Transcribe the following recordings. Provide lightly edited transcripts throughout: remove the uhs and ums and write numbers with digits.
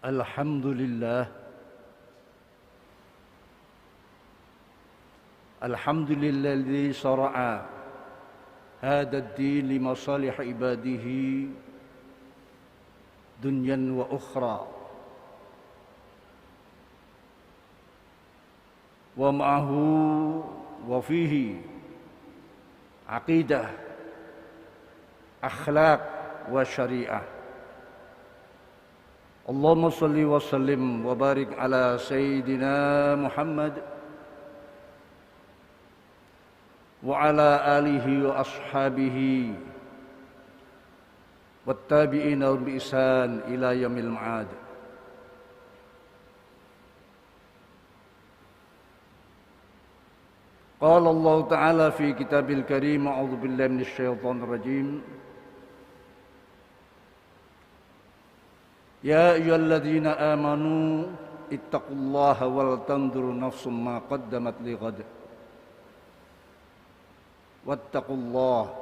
Alhamdulillah. Alhamdulilladzi syara'a hada ad-din li masalih ibadihi dunyan wa ukhra. Wa ma'ahu wa fihi aqidah, akhlaq wa syariah. Allahumma salli wa sallim wa barik ala Sayyidina Muhammad wa ala alihi wa ashabihi wattabi'ina bi ihsan ila yaumil ma'ad. Qala Allah Ta'ala fi kitabil karim, a'udzu billahi minasy syaithanir rajim. Ya ayyuhalladzina amanu ittaqullaha wal tanzur nafsum ma qaddamat lighad. Wattaqullaha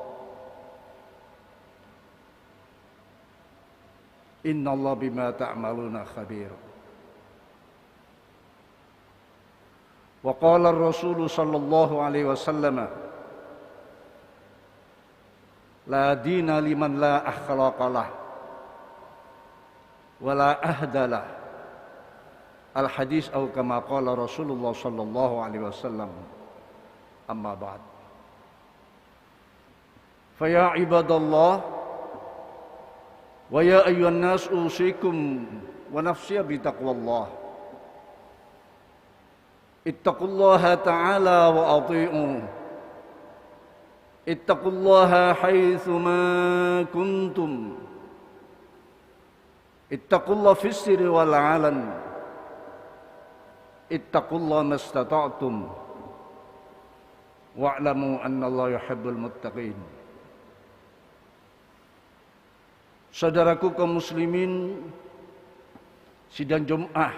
innallaha bima ta'maluna khabir. Wa qala ar-rasul sallallahu alaihi wasallam, la dina liman la akhlaqa lah wala ahdalah. Al-hadis atau kama qala Rasulullah sallallahu alaihi wasallam. Amma ba'd. Fa ya ibadallah wa ya ayyuhan nas usikum wa nafsi bi taqwallah. Ittaqullaha ta'ala wa athi'u. Ittaqullaha haitsu ma kuntum. Ittaqullaha fis sirri wal 'alan. Ittaqullaha mastata'tum. Wa'lamu annallaha yuhibbul muttaqin. Saudaraku kaum muslimin, sidang Jumat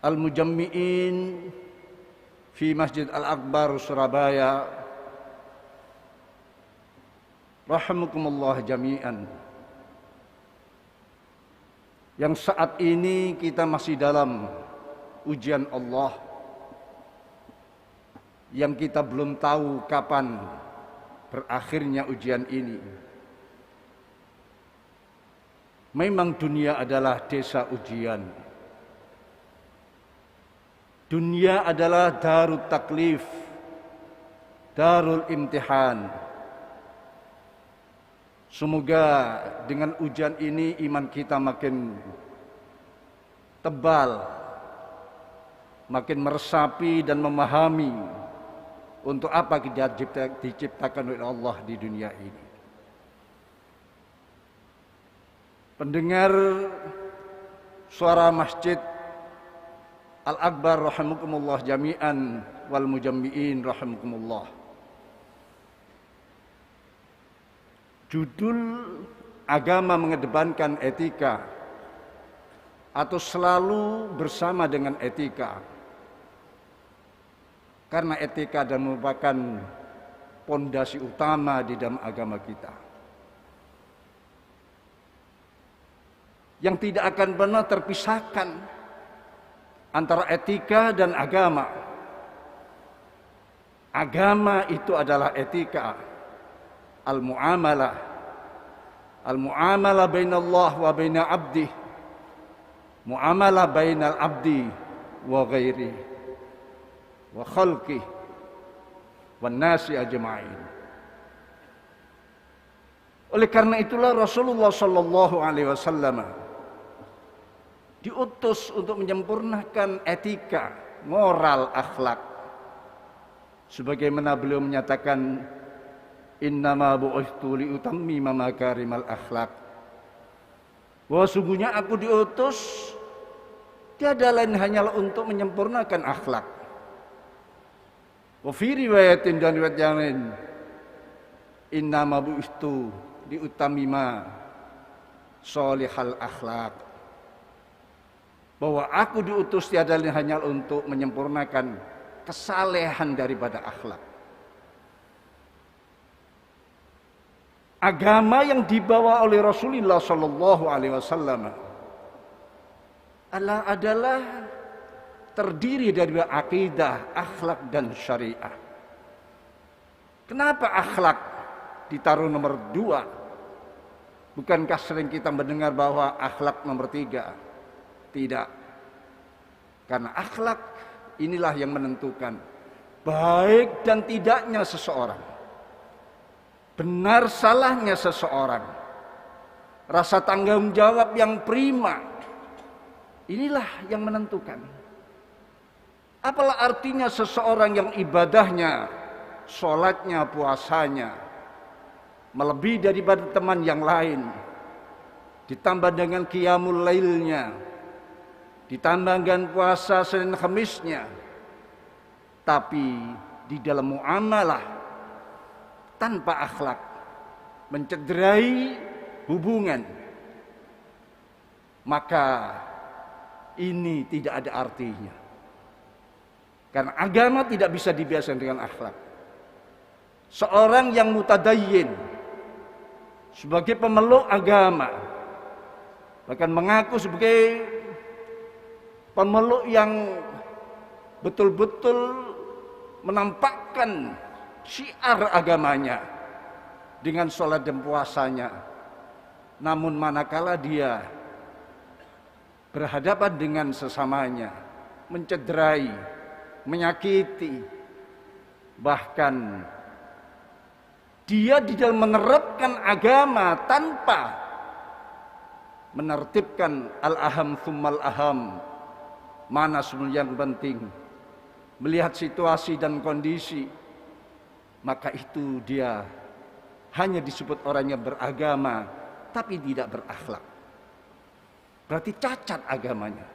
Al-Mujammi'in fi Masjid Al-Akbar Surabaya, rahimakumullah jami'an. Yang saat ini kita masih dalam ujian Allah, yang kita belum tahu kapan berakhirnya ujian ini. Memang dunia adalah desa ujian. Dunia adalah darut taklif, darul imtihan. Semoga dengan ujian ini iman kita makin tebal, makin meresapi dan memahami untuk apa kita diciptakan oleh Allah di dunia ini. Pendengar suara Masjid Al-Akbar rahimakumullah jami'an wal mujammi'in rahimakumullah. Judul agama mengedepankan etika atau selalu bersama dengan etika. Karena etika adalah merupakan pondasi utama di dalam agama kita. Yang tidak akan pernah terpisahkan antara etika dan agama. Agama itu adalah etika, al-muamalah. Al-muamalah bainallah wa baina abdih. Muamalah bainal abdi wa ghairi wa khalqih wan nasi ajma'in. Oleh karena itulah Rasulullah sallallahu alaihi wasallam diutus untuk menyempurnakan etika, moral, akhlak. Sebagaimana beliau menyatakan, innama bu'ithtu liutammima makarimal akhlak. Bahwa sungguhnya aku diutus tiada lain hanyalah untuk menyempurnakan akhlak. Wa fi riwayatin, dan riwayat yang lain, innama bu'ithtu liutammima sholihal akhlak. Bahwa aku diutus tiada lain hanya untuk menyempurnakan kesalehan daripada akhlak. agama yang dibawa oleh Rasulullah Shallallahu Alaihi Wasallam adalah terdiri dari akidah, akhlak dan syariah. Kenapa akhlak ditaruh nomor 2? Bukankah sering kita mendengar bahwa akhlak nomor 3? Tidak. Karena akhlak inilah yang menentukan baik dan tidaknya seseorang, benar salahnya seseorang, rasa tanggung jawab yang prima. Inilah yang menentukan. Apalah artinya seseorang yang ibadahnya, sholatnya, puasanya melebihi daripada teman yang lain, ditambah dengan qiyamul lailnya, ditambah dengan puasa Senin Khamisnya, tapi di dalam muamalah tanpa akhlak, mencederai hubungan, maka ini tidak ada artinya. Karena agama tidak bisa dibiasakan dengan akhlak. Seorang yang mutadayyin, sebagai pemeluk agama, bahkan mengaku sebagai pemeluk yang betul-betul menampakkan syiar agamanya dengan sholat dan puasanya, namun manakala dia berhadapan dengan sesamanya, mencederai, menyakiti, bahkan dia di dalam menerapkan agama tanpa menertibkan al-aham thummal aham, mana sebenarnya yang penting, melihat situasi dan kondisi, maka itu dia hanya disebut orang yang beragama tapi tidak berakhlak. Berarti cacat agamanya.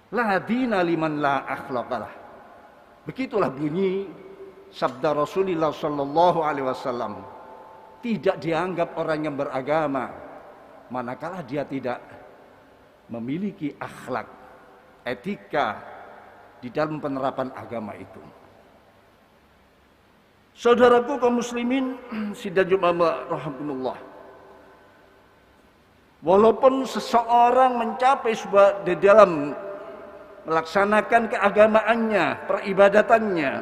La dina liman la akhlaqalah. Begitulah bunyi sabda Rasulullah Shallallahu Alaihi Wasallam. Tidak dianggap orang yang beragama manakala dia tidak memiliki akhlak, etika di dalam penerapan agama itu. Saudaraku kaum muslimin sidang Jumat rahimahumullah. Walaupun seseorang mencapai sebuah di dalam melaksanakan keagamaannya, peribadatannya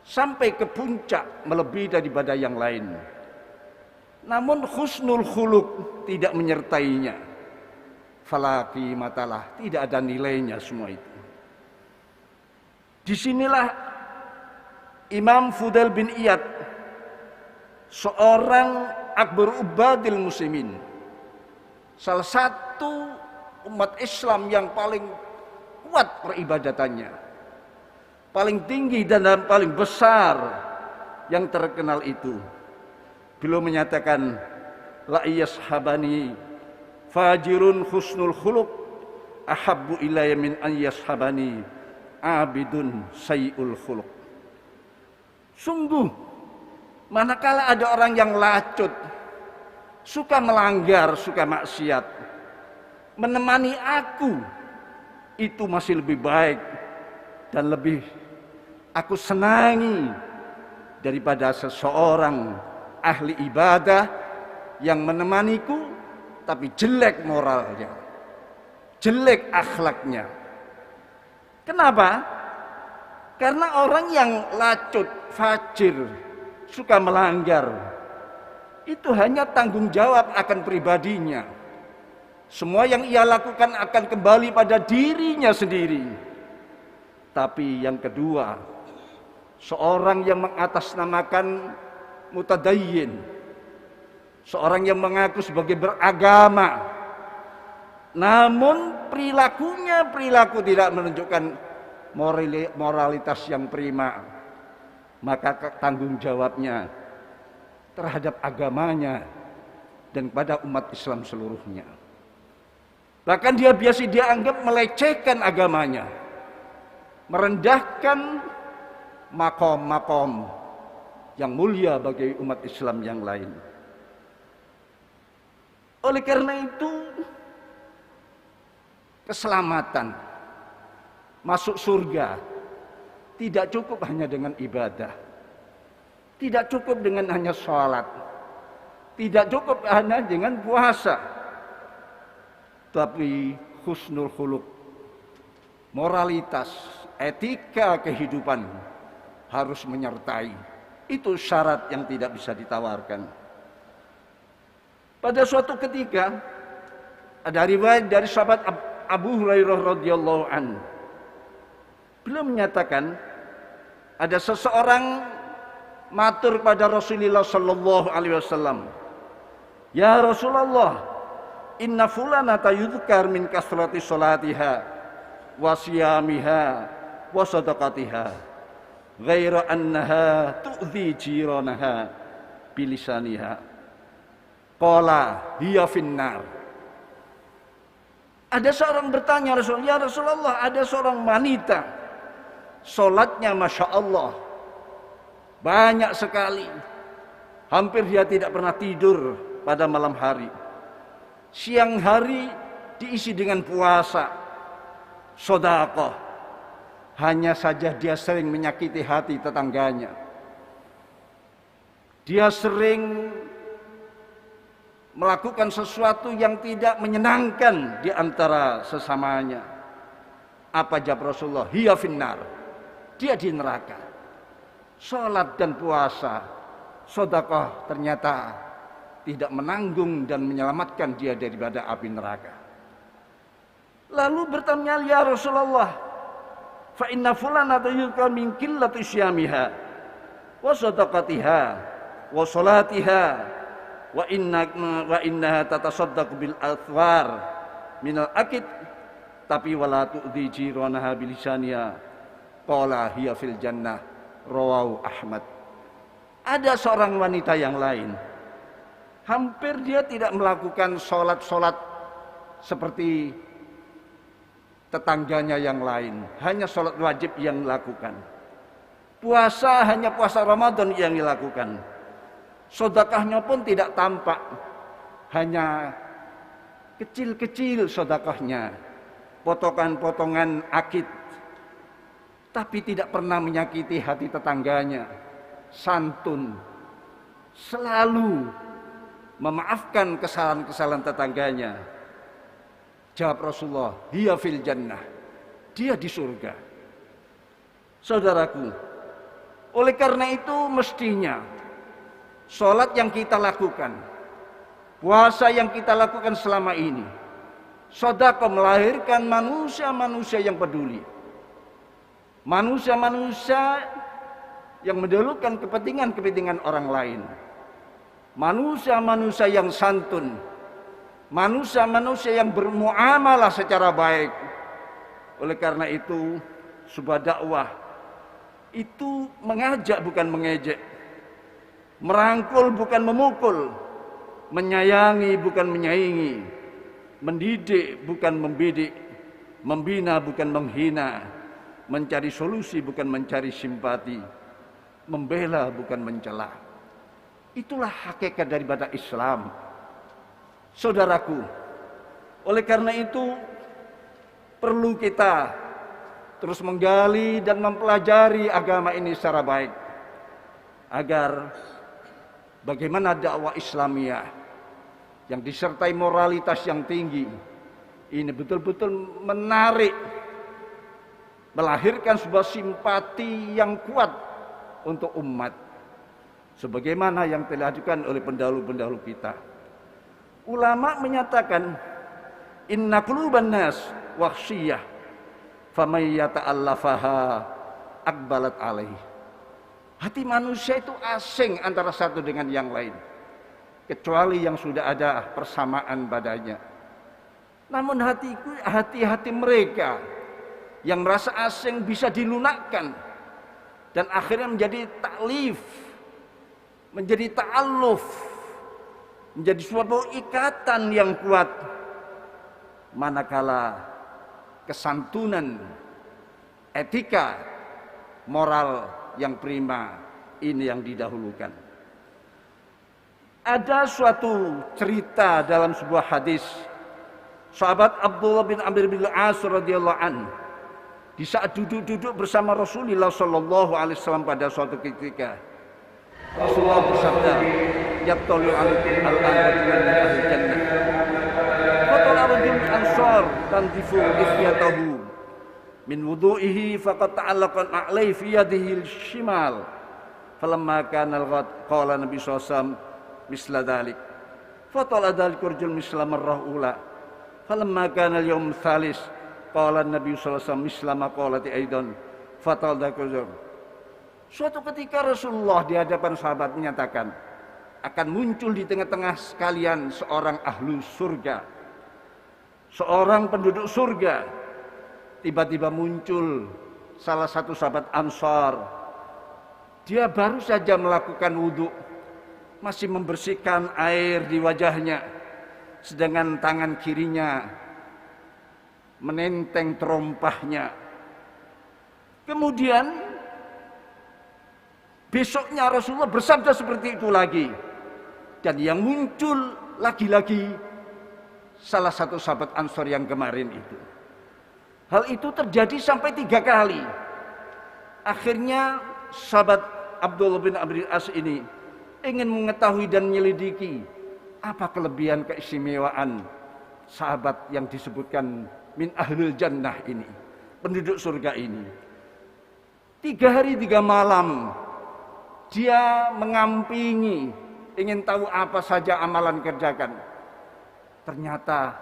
sampai ke puncak melebihi daripada yang lain, namun husnul khuluq tidak menyertainya, fala qimatalah, tidak ada nilainya semua itu. Disinilah Imam Fudail bin Iyad, seorang akbar ubadil muslimin, salah satu umat Islam yang paling kuat peribadatannya, paling tinggi dan paling besar yang terkenal itu, beliau menyatakan, la yashabani fajirun husnul khuluq ahabbu ilayya min an yashabani abidun sayyul khuluq. Sungguh, manakala ada orang yang lacut, suka melanggar, suka maksiat, menemani aku, itu masih lebih baik dan lebih aku senangi daripada seseorang ahli ibadah yang menemaniku tapi jelek moralnya, jelek akhlaknya. Kenapa? Karena orang yang lacut, fajir, suka melanggar, itu hanya tanggung jawab akan pribadinya. Semua yang ia lakukan akan kembali pada dirinya sendiri. Tapi yang kedua, seorang yang mengatasnamakan mutadayyin, seorang yang mengaku sebagai beragama, namun perilaku tidak menunjukkan moralitas yang prima, maka tanggung jawabnya terhadap agamanya dan pada umat Islam seluruhnya. Bahkan dia biasa dianggap melecehkan agamanya, merendahkan makom-makom yang mulia bagi umat Islam yang lain. Oleh karena itu, keselamatan masuk surga tidak cukup hanya dengan ibadah, Tidak cukup dengan hanya sholat, tidak cukup hanya dengan puasa, tapi husnul khuluq, moralitas, etika kehidupan harus menyertai. Itu syarat yang tidak bisa ditawarkan. Pada suatu ketika ada riwayat dari sahabat Abu Hurairah radhiyallahu an. Beliau menyatakan ada seseorang matur pada Rasulullah sallallahu alaihi wasallam, "Ya Rasulullah, inna fulanata yudhkar min kasrati salatiha wa siyamiha wa sadaqatiha ghaira annaha tu'dhi jiranaha bilisaniha." Qala hiya finnar. Ada seorang bertanya Rasulullah, "Ya Rasulullah, ada seorang wanita, salatnya Masya Allah banyak sekali, hampir dia tidak pernah tidur pada malam hari, siang hari diisi dengan puasa, sedekah, hanya saja dia sering menyakiti hati tetangganya, dia sering melakukan sesuatu yang tidak menyenangkan di antara sesamanya." Apa jawab Rasulullah? Hiya finnar. Dia di neraka. Salat dan puasa, sedekah ternyata tidak menanggung dan menyelamatkan dia daripada api neraka. Lalu bertanya, "Ya Rasulullah, fa inna fulanata yudhkar min qillati syamiha wa sadaqatiha wa salatiha wa innaha tatasaddaqu bil athwar minal akid tapi wala tu'dhi jiranaha bilisaniha qala hiya fil jannah." Rawahu Ahmad. Ada seorang wanita yang lain, hampir dia tidak melakukan sholat-sholat seperti tetangganya yang lain, hanya sholat wajib yang dilakukan, puasa hanya puasa Ramadan yang dilakukan, sedekahnya pun tidak tampak, hanya kecil-kecil sedekahnya, potongan-potongan akid, tapi tidak pernah menyakiti hati tetangganya, santun, selalu memaafkan kesalahan-kesalahan tetangganya. Jawab Rasulullah, hiya fil jannah, dia di surga. Saudaraku, oleh karena itu mestinya sholat yang kita lakukan, puasa yang kita lakukan selama ini, sedekah melahirkan manusia-manusia yang peduli, manusia-manusia yang mendahulukan kepentingan-kepentingan orang lain, manusia-manusia yang santun, manusia-manusia yang bermuamalah secara baik. Oleh karena itu sebuah dakwah itu mengajak bukan mengejek, merangkul bukan memukul, menyayangi bukan menyaingi, mendidik bukan membidik, membina bukan menghina, mencari solusi bukan mencari simpati, membela bukan mencela. Itulah hakikat daripada Islam, saudaraku. Oleh karena itu perlu kita terus menggali dan mempelajari agama ini secara baik, agar bagaimana dakwah Islamiyah yang disertai moralitas yang tinggi ini betul-betul menarik, melahirkan sebuah simpati yang kuat untuk umat, sebagaimana yang telah dilakukan oleh pendahulu-pendahulu kita. Ulama menyatakan, inna quluban nas wahsyiyah faman yata'allafaha aqbalat alaihi. Hati manusia itu asing antara satu dengan yang lain, kecuali yang sudah ada persamaan padanya. Namun hati-hati mereka yang merasa asing bisa dilunakkan dan akhirnya menjadi taklif, menjadi ta'alluf, menjadi suatu ikatan yang kuat, manakala kesantunan, etika, moral yang prima ini yang didahulukan. Ada suatu cerita dalam sebuah hadis, sahabat Abdullah bin Amr bin Al-As radhiyallahu anhu di saat duduk-duduk bersama Rasulullah sallallahu alaihi wasallam pada suatu ketika, Rasulullah bersabda, "Yattali'u 'alaikum al-'abadu min ahli jannah." Fatala rajul ansar tantifu ikhyatahu min wudu'ihi faqad ta'allaqa a'lai fi yadihi al-shimal. Falamma kana al-ghad qala Nabi sallallahu alaihi wasallam misla dhalik. Fatala dhalika rajul misla marrah ula. Falamma kana al-yawm tsalis qala Nabi sallallahu alaihi wasallam misla ma qalati aidan. Fatala dhalika. Suatu ketika Rasulullah di hadapan sahabat menyatakan, akan muncul di tengah-tengah sekalian seorang ahlu surga, seorang penduduk surga. Tiba-tiba muncul salah satu sahabat Ansar. Dia baru saja melakukan wudhu, masih membersihkan air di wajahnya, sedangkan tangan kirinya menenteng terompahnya. Kemudian besoknya Rasulullah bersabda seperti itu lagi. Dan yang muncul lagi-lagi salah satu sahabat Ansor yang kemarin itu. Hal itu terjadi sampai 3 kali. Akhirnya sahabat Abdullah bin Amr al-As ini ingin mengetahui dan menyelidiki apa kelebihan keistimewaan sahabat yang disebutkan min ahlul jannah ini, penduduk surga ini. 3 hari 3 malam dia mengampingi, ingin tahu apa saja amalan kerjakan. Ternyata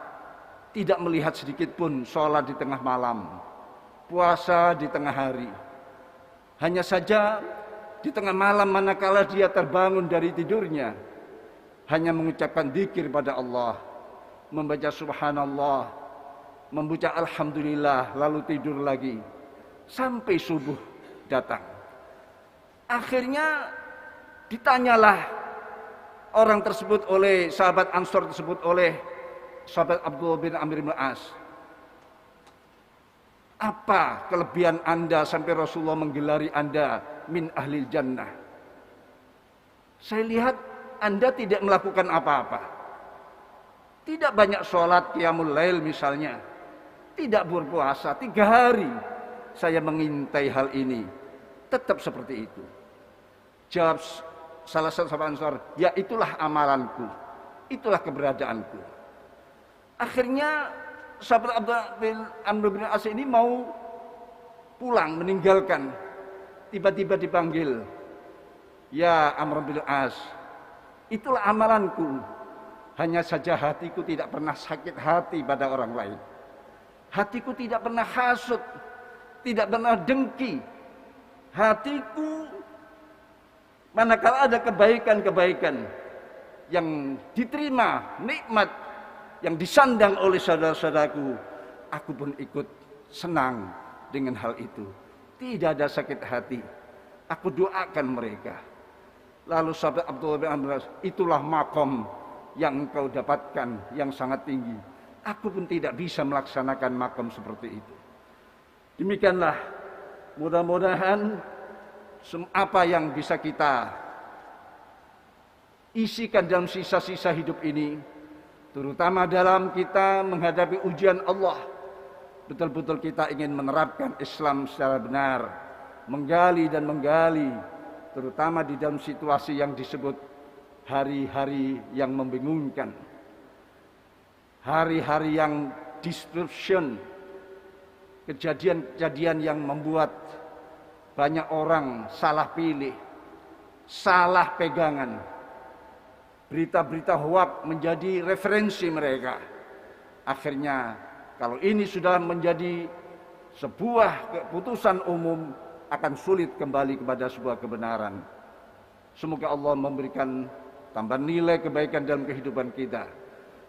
tidak melihat sedikit pun sholat di tengah malam, puasa di tengah hari. Hanya saja di tengah malam manakala dia terbangun dari tidurnya, hanya mengucapkan dzikir pada Allah, membaca subhanallah, membaca alhamdulillah, lalu tidur lagi sampai subuh datang. Akhirnya ditanyalah orang tersebut oleh sahabat Ansor tersebut oleh sahabat Abdullah bin Amr bin As. Apa kelebihan Anda sampai Rasulullah menggelari Anda min ahlil jannah? Saya lihat Anda tidak melakukan apa-apa. Tidak banyak sholat qiyamul lail misalnya. Tidak berpuasa 3 hari. Saya mengintai hal ini. Tetap seperti itu. Jawab salah satu sahabat Ansar, ya itulah amalanku, itulah keberadaanku. Akhirnya sahabat Abdullah bin Amr bin As ini mau pulang meninggalkan. Tiba-tiba dipanggil, ya Amr bin As, itulah amalanku. Hanya saja hatiku tidak pernah sakit hati pada orang lain. Hatiku tidak pernah hasut, tidak pernah dengki. Hatiku manakala ada kebaikan-kebaikan yang diterima, nikmat yang disandang oleh saudara-saudaraku, aku pun ikut senang dengan hal itu. Tidak ada sakit hati. Aku doakan mereka. Lalu sahabat Abdullah bin Amr, itulah makom yang engkau dapatkan yang sangat tinggi. Aku pun tidak bisa melaksanakan makom seperti itu. Demikianlah, mudah-mudahan apa yang bisa kita isikan dalam sisa-sisa hidup ini, terutama dalam kita menghadapi ujian Allah, betul-betul kita ingin menerapkan Islam secara benar, menggali dan menggali, terutama di dalam situasi yang disebut hari-hari yang membingungkan, hari-hari yang disruption, kejadian-kejadian yang membuat banyak orang salah pilih, salah pegangan. Berita-berita hoak menjadi referensi mereka. Akhirnya kalau ini sudah menjadi sebuah keputusan umum, akan sulit kembali kepada sebuah kebenaran. Semoga Allah memberikan tambahan nilai kebaikan dalam kehidupan kita.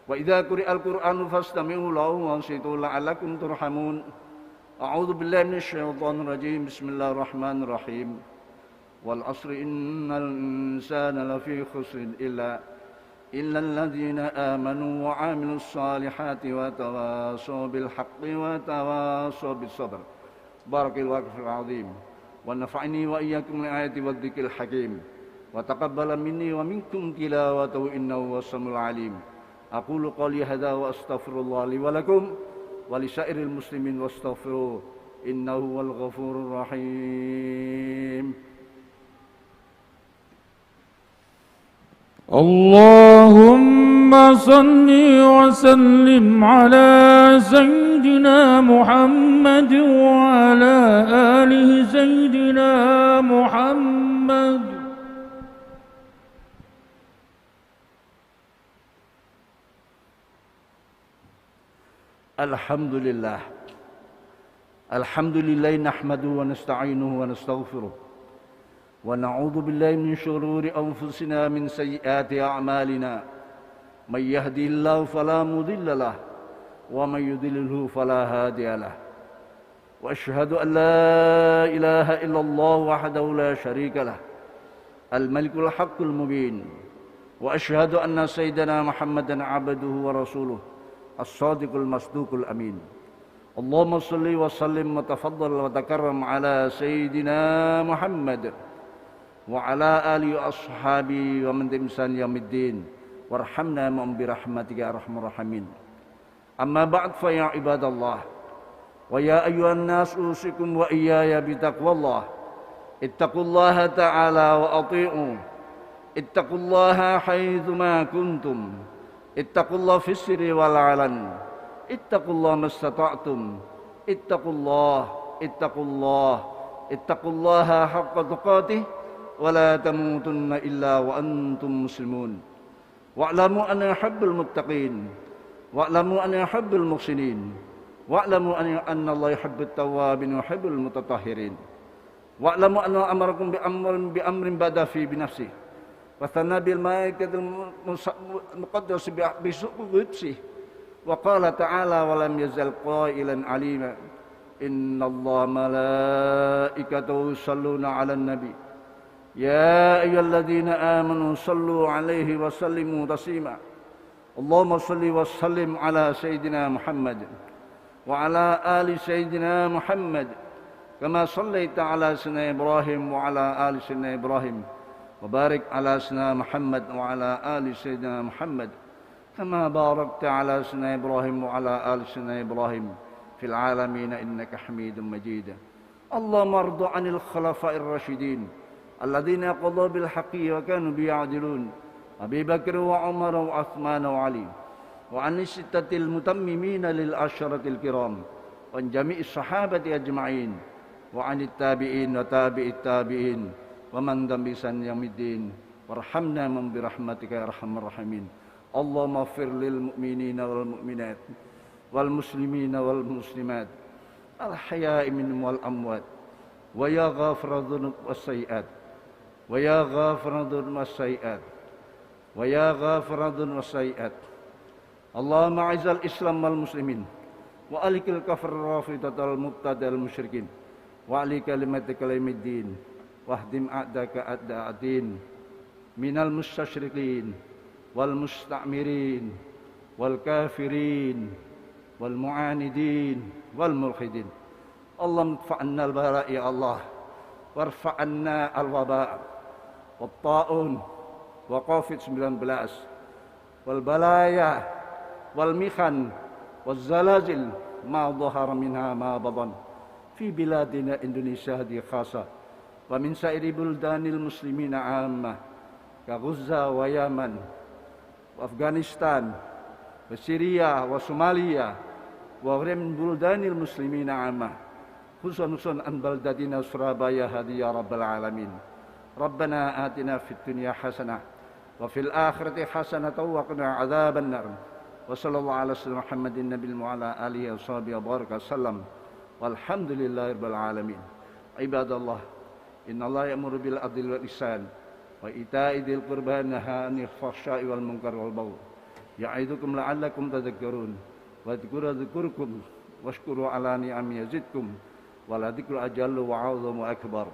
Wa idza quri'al Qur'anu fastami'u lahu wa ansitu la'allakum turhamun. A'udzu billahi minasyaitonir rajim. Bismillahirrahmanirrahim. Wal 'asri innal insana lafi khusrin illa alladzina amanu wa 'amilus salihati wa tawassaw bil haqqi wa tawassaw bis sabr. Barakallahu fil 'azim. Wa nafa'ni wa iyyakum bil ayati wad dzikril hakim. Wa taqabbala minni wa minkum tilawatahu innahu was-sami'ul 'alim. Aqulu qali hadza wa astaghfirullah li wa lakum wa lisairil muslimin wastaghfiruh innahu wal ghafurur rahim. اللهم صل وسلم على سيدنا محمد وعلى آل سيدنا محمد. Alhamdulillah. Alhamdulillah nahmaduhu wa nasta'inuhu wa nastaghfiruh. Wa na'udzu billahi min shururi anfusina min sayyiati a'malina. May yahdihillahu fala mudilla lahu wa may yudlilhu fala hadiya lahu. Wa asyhadu an la ilaha illallah wahdahu la syarika lah. Al-Malikul Haqqul Mubin. Wa asyhadu anna sayyidina Muhammadan 'abduhu wa rasuluh. As-Sadiqul Masduqul Amin. Allahumma salli wa sallim wa tafaddal wa takarram ala sayyidina Muhammad wa ala alihi wa ashabi wa man timsan yaumiddin warhamna ma'am bi rahmatika ya arhamar rahimin. Amma ba'd fa ya ibadallah wa ya ayyuhan nas usikum wa iyaya bi taqwallah. Ittaqullaha ta'ala wa ati'u. Ittaqullaha haitsu ma kuntum. Ittaqullaha fis sirri wal 'alan. Ittaqullaha mastata'tum. Ittaqullaha haqqa tuqatih wa la tamutunna illa wa antum muslimun. Wa'lamu anna yuhibbul muttaqin. Wa'lamu anna yuhibbul muhsinin. Wa'lamu anna Allah yuhibbut tawwabin wa yuhibbul mutatahhirin. Wa'lamu anna amarakum bi amrin bada fi bi nafsihi wa thana bil malaikatil muqaddas bi su'qudsi. وقال تعالى ولم يزل قائلا عليما إن الله ملائكته يصلون على النبي يا أيها الذين آمنوا صلوا عليه وسلموا تسليما اللهم صل وسلم على سيدنا محمد وعلى آل سيدنا محمد كما صليت على سيدنا إبراهيم وعلى آل سيدنا إبراهيم وبارك على سيدنا محمد وعلى آل سيدنا محمد كما باركت على سيدنا إبراهيم وعلى آل سيدنا إبراهيم في العالمين إنك حميد مجيد. اللهم ارض عن الخلفاء الراشدين الذين قضوا بالحق وكانوا بيعدلون أبي بكر وعمر وعثمان وعلي وعن الستة المتممين للعشرة الكرام وعن جميع الصحابة أجمعين وعن التابعين وتابع التابعين ومن دم بإحسان يوم الدين وارحمنا من برحمتك يا أرحم الراحمين. اللهم اغفر للمؤمنين والمؤمنات والمسلمين والمسلمات الحياء منهم والأموات ويا غافر الذنوب والسيئات ويا غافر الذنوب والسيئات ويا غافر الذنوب والسيئات. اللهم أعز الإسلام والمسلمين وأهلك الكفر الرافضة والمبتدع المشركين وأعلي كلمتك يوم الدين واهدم أعداءك أعداء الدين من المستشرقين والمستعمرين والكافرين والمعاندين والملحدين. اللهم ادفع عنا البلاء يا الله وارفع عنا الوباء والطاعون وكوفيد 19 والبلايا والمحن والزلازل ما ظهر منها ما بطن في بلادنا إندونيسيا هذه خاصة ومن سائر بلدان المسلمين عامة كغزة ويمن وأفغانستان وسوريا وصوماليا وغير من بلدان المسلمين عامة خصوصا عن بلدتنا سورابaya هذه يا رب العالمين. ربنا آتنا في الدنيا حسنة وفي الآخرة حسنة وقنا عذاب النار. وصلى الله على سيدنا محمد النبي وعلى آله وصحبه وبارك وسلم والحمد لله رب العالمين. عباد الله إن الله يأمر بالعدل والإحسان وإيتاء ذي القربى وينهى عن الفحشاء والمنكر والبغي يعظكم لعلكم تذكرون واذكروا ذكركم واشكروا على نعمه يزدكم ولذكر أجل وأعظم وأكبر.